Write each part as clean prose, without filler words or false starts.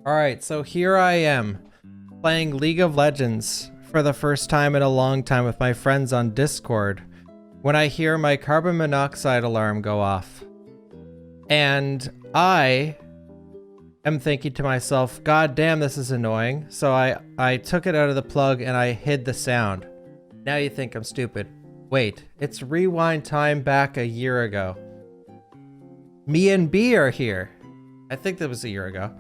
Alright, so here I am, playing League of Legends for the first time in a long time with my friends on Discord, when I hear my carbon monoxide alarm go off. And I am thinking to myself, God damn, this is annoying. So I took it out of the plug and I hid the sound. Now you think I'm stupid. Wait, it's rewind time back a year ago. Me and B are here. I think that was a year ago.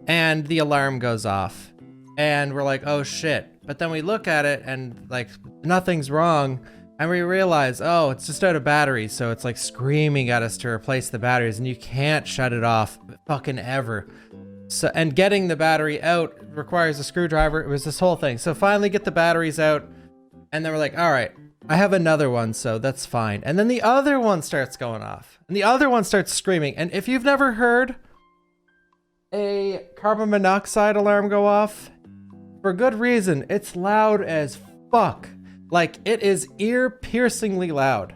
And the alarm goes off. And we're like, oh shit. But then we look at it and like nothing's wrong. And we realize, oh, it's just out of batteries. So it's like screaming at us to replace the batteries and you can't shut it off fucking ever. So, and getting the battery out requires a screwdriver. It was this whole thing. So finally get the batteries out. And then we're like, all right, I have another one, so that's fine. And then the other one starts going off and the other one starts screaming. And if you've never heard a carbon monoxide alarm go off, for good reason, it's loud as fuck. Like, it is ear-piercingly loud.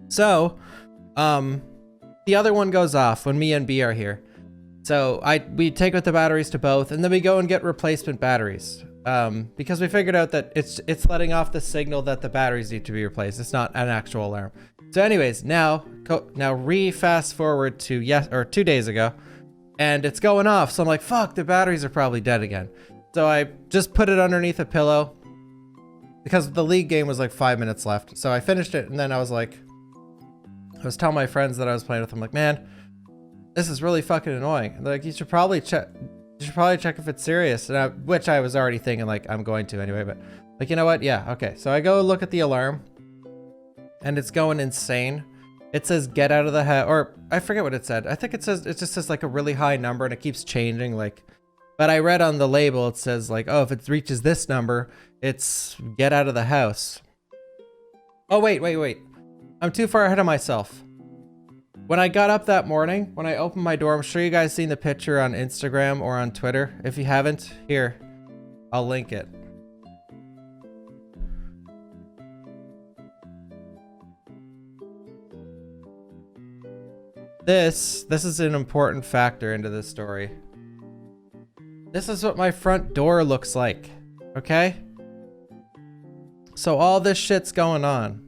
So, the other one goes off when me and B are here. So we take out the batteries to both, and then we go and get replacement batteries. Because we figured out that it's letting off the signal that the batteries need to be replaced. It's not an actual alarm. So anyways, now fast forward to 2 days ago, and it's going off. So I'm like, fuck, the batteries are probably dead again. So I just put it underneath a pillow because the league game was like 5 minutes left. So I finished it, and then I was telling my friends that I was playing with, I'm like, man, this is really fucking annoying. And they're like, you should probably check if it's serious. Which I was already thinking, like, I'm going to anyway, but like, you know what? Yeah, okay. So I go look at the alarm and it's going insane. It says get out of the house, or I forget what it said. I think it just says like a really high number and it keeps changing, like, but I read on the label, it says like, oh, if it reaches this number, it's get out of the house. Oh, wait. I'm too far ahead of myself. When I got up that morning, when I opened my door, I'm sure you guys seen the picture on Instagram or on Twitter. If you haven't, here, I'll link it. This is an important factor into this story. This is what my front door looks like, okay? So all this shit's going on.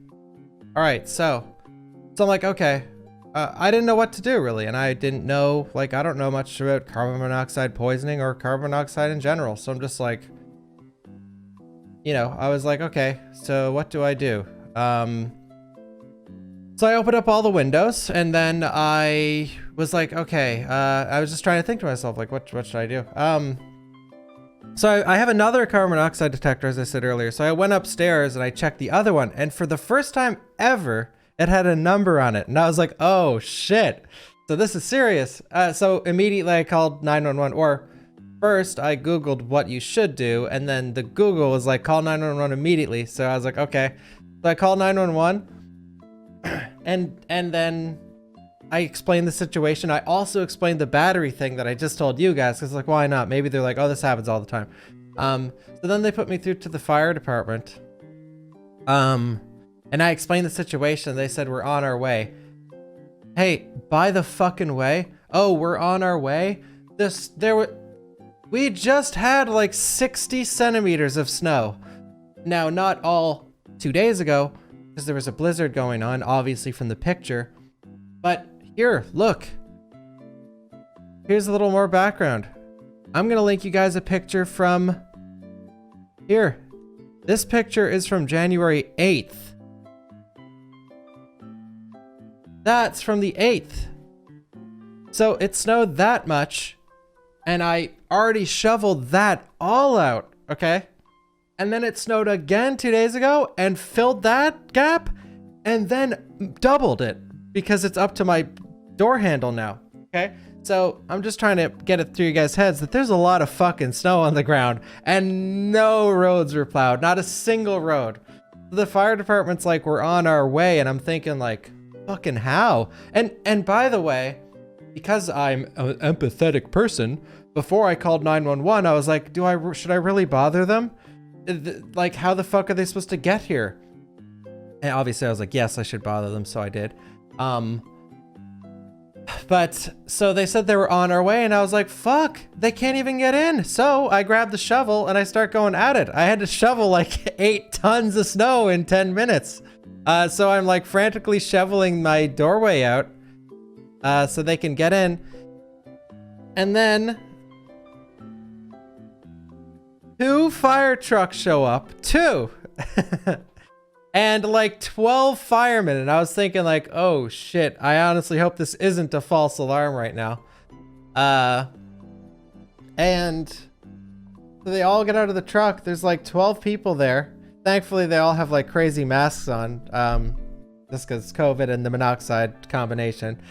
All right, so I'm like, okay, I didn't know what to do really. And I didn't know, like, I don't know much about carbon monoxide poisoning or carbon monoxide in general. So I'm just like, you know, I was like, okay, so what do I do? So I opened up all the windows and then I was like, okay, I was just trying to think to myself, like, what should I do? So I have another carbon monoxide detector, as I said earlier. So I went upstairs and I checked the other one. And for the first time ever, it had a number on it. And I was like, oh shit. So this is serious. So immediately I called 911, or first I Googled what you should do. And then the Google was like, call 911 immediately. So I was like, okay. So I called 911. And then I explained the situation. I also explained the battery thing that I just told you guys, because like, why not? Maybe they're like, oh, this happens all the time. So then they put me through to the fire department. And I explained the situation. They said, we're on our way. Hey, by the fucking way. Oh, we're on our way. We just had like 60 centimeters of snow. Now, not all 2 days ago, because there was a blizzard going on, obviously from the picture. But here, look. Here's a little more background. I'm gonna link you guys a picture from here. This picture is from January 8th. That's from the 8th. So it snowed that much, and I already shoveled that all out, okay? And then it snowed again 2 days ago and filled that gap and then doubled it because it's up to my door handle now, okay? So I'm just trying to get it through you guys' heads that there's a lot of fucking snow on the ground and no roads were plowed, not a single road. The fire department's like, we're on our way, and I'm thinking like, fucking how? And by the way, because I'm an empathetic person, before I called 911, I was like, should I really bother them? Like, how the fuck are they supposed to get here? And obviously I was like, yes, I should bother them, so I did. But so they said they were on our way, and I was like, fuck, they can't even get in. So I grabbed the shovel and I start going at it. I had to shovel like 8 tons of snow in 10 minutes. So I'm like frantically shoveling my doorway out so they can get in. And then 2 fire trucks show up. 2. And like 12 firemen. And I was thinking like, oh shit, I honestly hope this isn't a false alarm right now. And so they all get out of the truck. There's like 12 people there. Thankfully, they all have like crazy masks on. Just because COVID and the monoxide combination.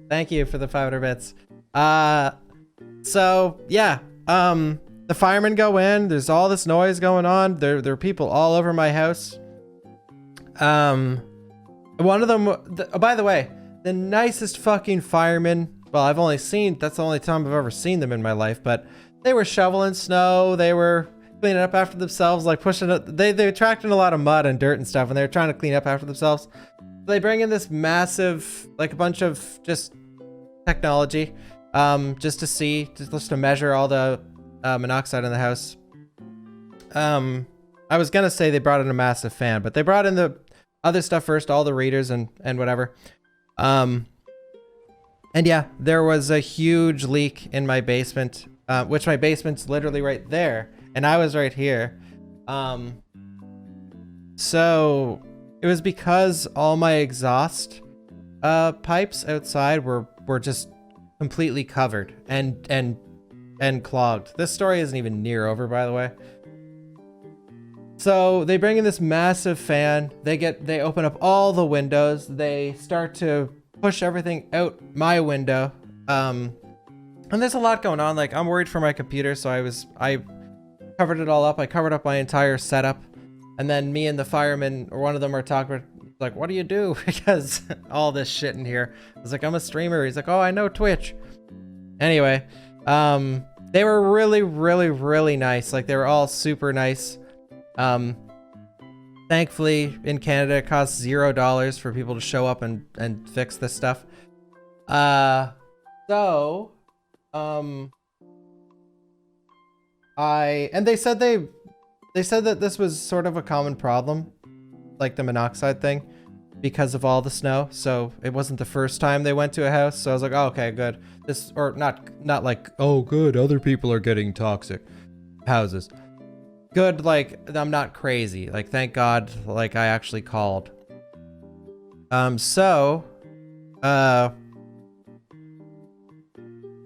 Thank you for the 500 bits. So yeah, the firemen go in, there's all this noise going on. There are people all over my house. One of them, by the way, the nicest fucking firemen. Well, that's the only time I've ever seen them in my life, but they were shoveling snow. They were cleaning up after themselves, like pushing it. They attracted a lot of mud and dirt and stuff, and they were trying to clean up after themselves. They bring in this massive, like a bunch of just technology, just to measure all the monoxide in the house. I was gonna say they brought in a massive fan, but they brought in the other stuff first, all the readers and whatever. And yeah, there was a huge leak in my basement, which my basement's literally right there, and I was right here. So it was because all my exhaust pipes outside were just completely covered and clogged. This story isn't even near over, by the way. So they bring in this massive fan. They open up all the windows. They start to push everything out my window. And there's a lot going on. Like, I'm worried for my computer, so I covered it all up. I covered up my entire setup. And then me and the fireman, or one of them, are talking, like, what do you do? Because all this shit in here. I was like, I'm a streamer. He's like, oh, I know Twitch. Anyway, they were really, really, really nice. Like, they were all super nice. Thankfully, in Canada, it costs $0 for people to show up and fix this stuff. And they said that this was sort of a common problem, like the monoxide thing, because of all the snow. So it wasn't the first time they went to a house. So I was like, oh, okay, good. Or not like, oh, good, other people are getting toxic houses. Good, like, I'm not crazy. Like, thank God, like, I actually called. Yeah,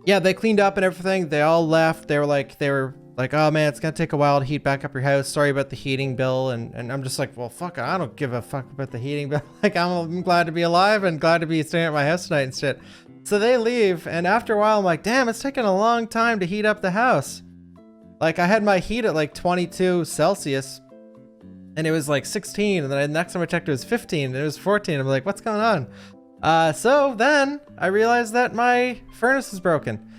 they cleaned up and everything. They all left. They were like, oh man, it's gonna take a while to heat back up your house. Sorry about the heating bill. And I'm just like, well, fuck, I don't give a fuck about the heating bill. Like, I'm glad to be alive and glad to be staying at my house tonight and shit. So they leave, and after a while, I'm like, damn, it's taking a long time to heat up the house. Like, I had my heat at like 22 Celsius, and it was like 16, and then the next time I checked, it was 15, and it was 14. I'm like, what's going on? So then I realized that my furnace is broken.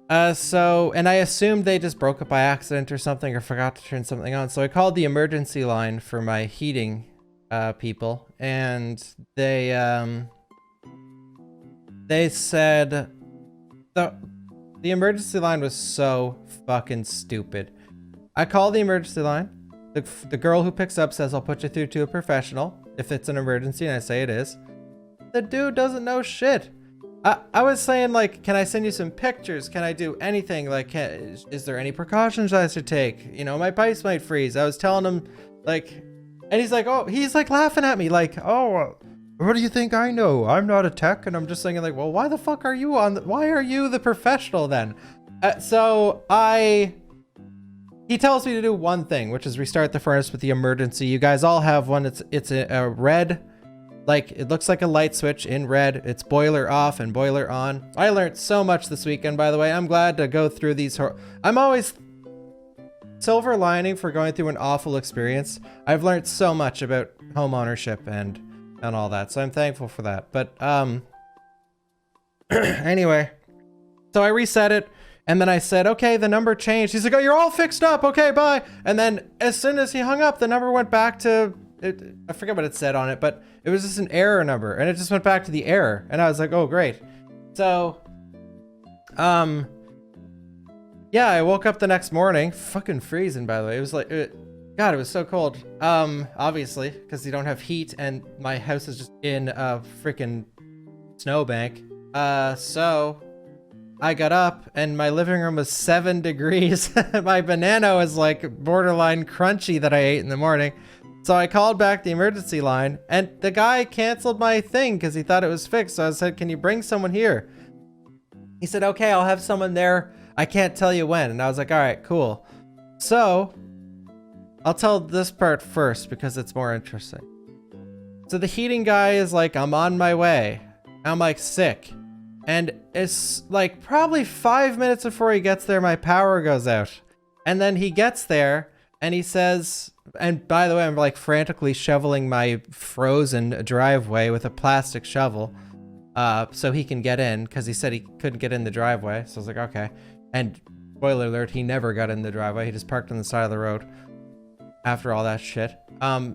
And I assumed they just broke it by accident or something, or forgot to turn something on. So I called the emergency line for my heating people, and they said the emergency line was so fucking stupid. I call the emergency line. The girl who picks up says, I'll put you through to a professional if it's an emergency, and I say it is. The dude doesn't know shit. I was saying, like, can I send you some pictures? Can I do anything? Like, is there any precautions I should take? You know, my pipes might freeze. I was telling him, like, and he's like, laughing at me, like, oh, what do you think I know? I'm not a tech. And I'm just thinking, like, well, why the fuck are you why are you the professional then? He tells me to do one thing, which is restart the furnace with the emergency. You guys all have one. It's a red, like, it looks like a light switch in red. It's boiler off and boiler on. I learned so much this weekend, by the way. I'm glad to go through these. I'm always silver lining for going through an awful experience. I've learned so much about home ownership and all that, so I'm thankful for that. But anyway, so I reset it, And then I said, okay, the number changed. He's like, oh, you're all fixed up. Okay, bye. And then as soon as he hung up, the number went back to, I forget what it said on it, but it was just an error number. And it just went back to the error. And I was like, oh, great. So, yeah, I woke up the next morning. Fucking freezing, by the way. It was like, God, it was so cold. Obviously, because you don't have heat and my house is just in a freaking snowbank. So I got up and my living room was 7 degrees. My banana was like borderline crunchy that I ate in the morning. So I called back the emergency line and the guy canceled my thing because he thought it was fixed. So I said, can you bring someone here? He said, okay, I'll have someone there. I can't tell you when. And I was like, all right, cool. So I'll tell this part first because it's more interesting. So the heating guy is like, I'm on my way. I'm like sick. And it's like probably 5 minutes before he gets there, my power goes out. And then he gets there and he says, and by the way, I'm like frantically shoveling my frozen driveway with a plastic shovel so he can get in because he said he couldn't get in the driveway. So I was like, okay. And spoiler alert, he never got in the driveway. He just parked on the side of the road after all that shit.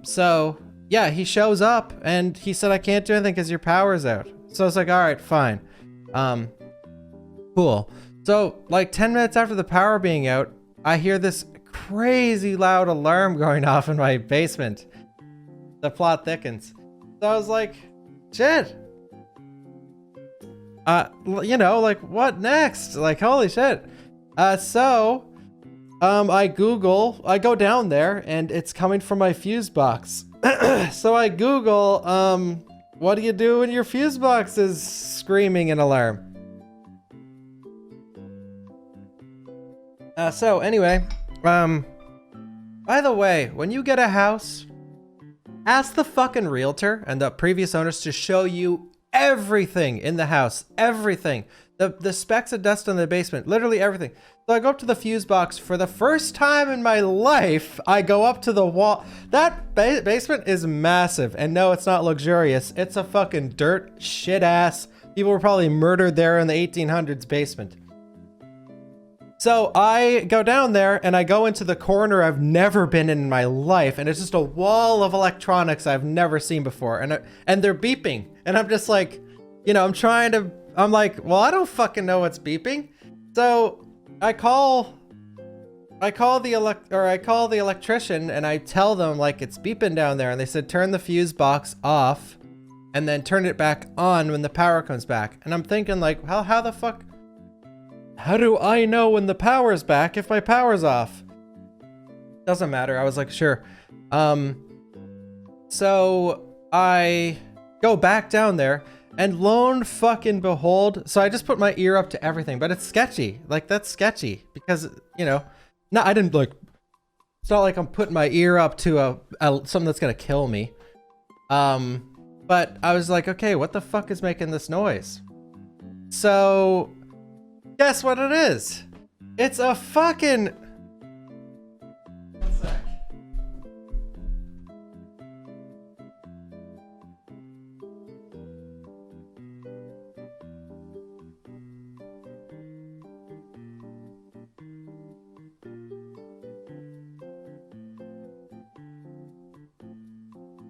So yeah, he shows up and he said, I can't do anything because your power's out. So I was like, all right, fine. Cool. So like 10 minutes after the power being out, I hear this crazy loud alarm going off in my basement. The plot thickens. So I was like, shit. You know, like what next? Like, holy shit. So I go down there and it's coming from my fuse box. So I Google, what do you do when your fuse box is screaming an alarm? So anyway, by the way, when you get a house, ask the fucking realtor and the previous owners to show you everything in the house, everything. The specks of dust in the basement, literally everything. So I go up to the fuse box for the first time in my life. I go up to the wall. That basement is massive. And no, it's not luxurious. It's a fucking dirt shit ass. People were probably murdered there in the 1800s basement. So I go down there and I go into the corner I've never been in my life. And it's just a wall of electronics I've never seen before. And they're beeping. And I'm just like, you know, I'm like, well, I don't fucking know what's beeping. So I call the electrician and I tell them like it's beeping down there. And they said, turn the fuse box off and then turn it back on when the power comes back. And I'm thinking like, well, how the fuck? How do I know when the power's back if my power's off? Doesn't matter. I was like, sure. So I go back down there and lo and fucking behold. So I just put my ear up to everything, but it's sketchy. Like that's sketchy because, you know, no, I didn't like, it's not like I'm putting my ear up to something that's going to kill me. But I was like, okay, what the fuck is making this noise? So guess what it is? It's a fucking... One sec.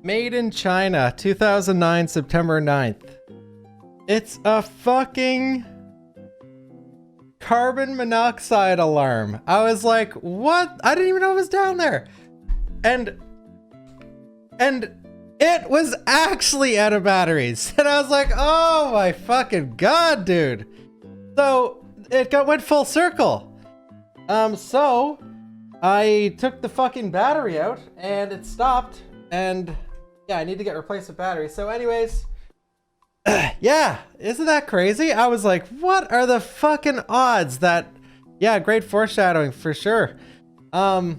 Made in China, 2009, September 9th. It's a fucking carbon monoxide alarm. I was like, what? I didn't even know it was down there. And it was actually out of batteries. And I was like, oh my fucking God, dude. So it went full circle. So I took the fucking battery out and it stopped. And yeah, I need to get replacement battery. So anyways, yeah, isn't that crazy? I was like, what are the fucking odds that, yeah, great foreshadowing for sure. Oh,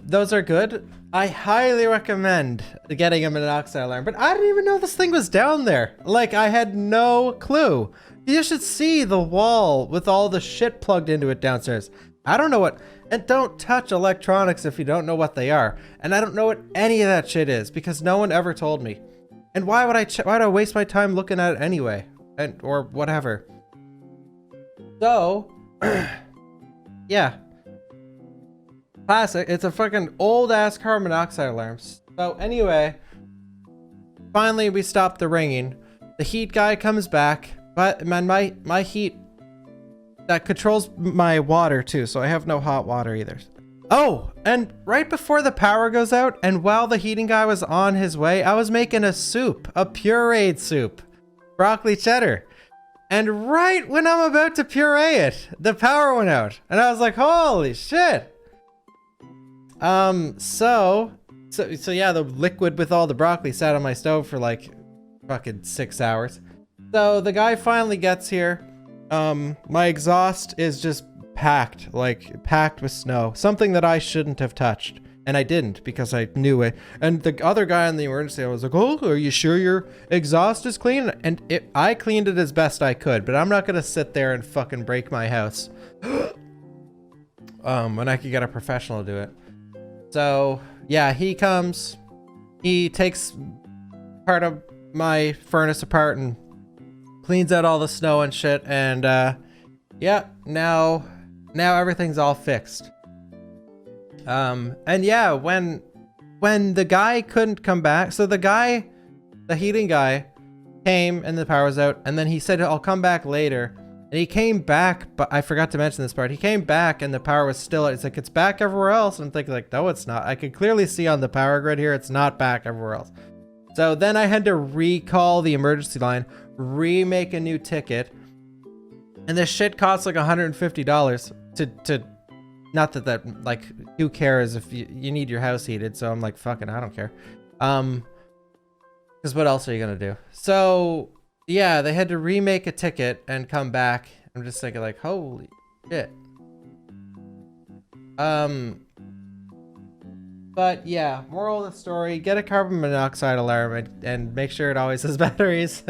those are good. I highly recommend getting a monoxide alarm, but I didn't even know this thing was down there. Like, I had no clue. You should see the wall with all the shit plugged into it downstairs. I don't know what, and don't touch electronics if you don't know what they are. And I don't know what any of that shit is because no one ever told me. And why would I waste my time looking at it anyway? or whatever. So, yeah. Classic. It's a fucking old ass carbon monoxide alarm. So anyway, finally we stop the ringing. The heat guy comes back, but man, my heat that controls my water too, so I have no hot water either. Oh, and right before the power goes out, and while the heating guy was on his way, I was making a soup, a pureed soup, broccoli cheddar. And right when I'm about to puree it, the power went out, and I was like, holy shit. So yeah, the liquid with all the broccoli sat on my stove for like fucking 6 hours. So the guy finally gets here. My exhaust is just packed with snow, something that I shouldn't have touched, and I didn't because I knew it. And the other guy in the emergency, I was like, oh, are you sure your exhaust is clean? And I cleaned it as best I could, but I'm not gonna sit there and fucking break my house when I could get a professional to do it. So yeah, he comes, he takes part of my furnace apart and cleans out all the snow and shit, and yeah, now everything's all fixed. And yeah, when the guy couldn't come back, so the heating guy came and the power was out, and then he said, I'll come back later. And he came back, but I forgot to mention this part. He came back and the power was still, it's like, it's back everywhere else. And I'm thinking like, no, it's not. I could clearly see on the power grid here, it's not back everywhere else. So then I had to recall the emergency line, remake a new ticket. And this shit costs like $150 to not that like, who cares if you need your house heated. So I'm like, fucking, I don't care. Because what else are you gonna do? So yeah, they had to remake a ticket and come back. I'm just thinking like, holy shit. But yeah, moral of the story, get a carbon monoxide alarm and make sure it always has batteries.